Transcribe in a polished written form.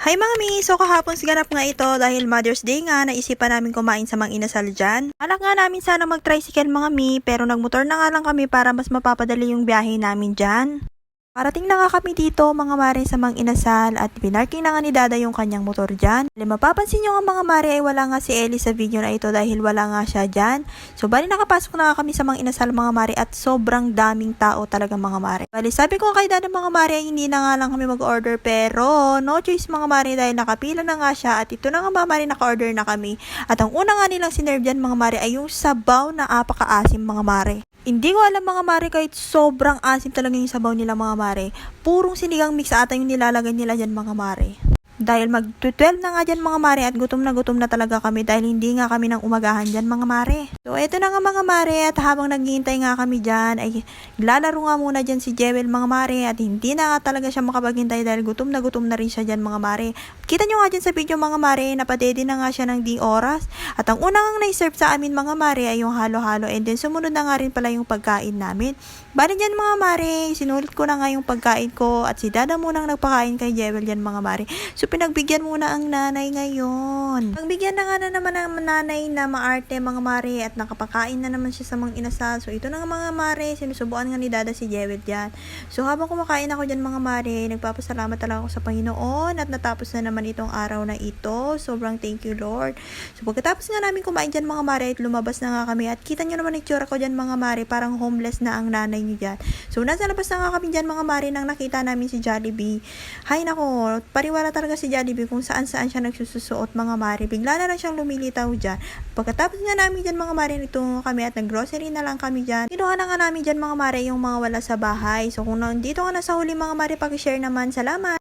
Hi mami! So kahapon siganap nga ito dahil Mother's Day nga, naisipan namin kumain sa Mang Inasal dyan. Alak nga namin sana mag-tricycle mga mi, pero nagmotor na nga lang kami para mas mapapadali yung biyahe namin dyan. Parating na nga kami dito mga mare sa Mang Inasal at pinarking na nga ni Dada yung kanyang motor dyan. Mapapansin nyo nga mga mare ay wala nga si Ellie sa video na ito dahil wala nga siya dyan. So bali nakapasok na nga kami sa Mang Inasal mga mare at sobrang daming tao talaga mga mare. Bali sabi ko kay Dada mga mare ay hindi na nga lang kami mag-order pero no choice mga mare dahil nakapila na nga siya at ito na nga mga mare naka-order na kami. At ang una nga nilang sinerve dyan mga mare ay yung sabaw na apaka-asim mga mare. Hindi ko alam mga mare kahit sobrang asim talaga yung sabaw nila mga mare. Purong sinigang mix ata yung nilalagay nila dyan mga mare. Dahil mag-12 na nga dyan mga mare at gutom na talaga kami dahil hindi nga kami nang umagahan dyan mga mare. So eto na nga mga mare at habang naghihintay nga kami dyan ay lalaro nga muna dyan si Jewel mga mare at hindi na nga talaga siya makapaghintay dahil gutom na rin siya dyan mga mare. Kita nyo nga dyan sa video mga mare napadede na nga siya ng di oras at ang unang nga na-serve sa amin mga mare ay yung halo-halo and then sumunod na nga rin pala yung pagkain namin. Bali dyan mga mare, sinulit ko na nga yung pagkain ko at si Dada munang nagpakain kay Jewel dyan mga mare. So pinagbigyan muna ang nanay ngayon. Pagbigyan na nga na naman ang nanay na maarte mga mare at nakapakain na naman siya sa Mang Inasal. So ito na nga mga mare, sinusubuan nga ni Dada si Jewel dyan. So habang kumakain ako dyan mga mare, nagpapasalamat talaga ako sa Panginoon at natapos na naman itong araw na ito. Sobrang thank you Lord. So pagkatapos nga namin kumain dyan mga mare at lumabas na nga kami at kita nyo naman itsura ko dyan mga mare, parang homeless na ang nanay nyo dyan. So nasa labas na nga kami dyan mga mare nang nakita namin si Jollibee. Hay nako, pariwala talaga si Jollibee kung saan siya nagsusuot mga mare. Bigla na lang siyang lumilitaw dyan. Pagkatapos nga namin dyan mga mare, nito kami at nag-grocery na lang kami dyan. Kinuha na nga namin dyan mga mare yung mga wala sa bahay. So kung nandito ka na sa huli mga mare, pag-share naman. Salamat!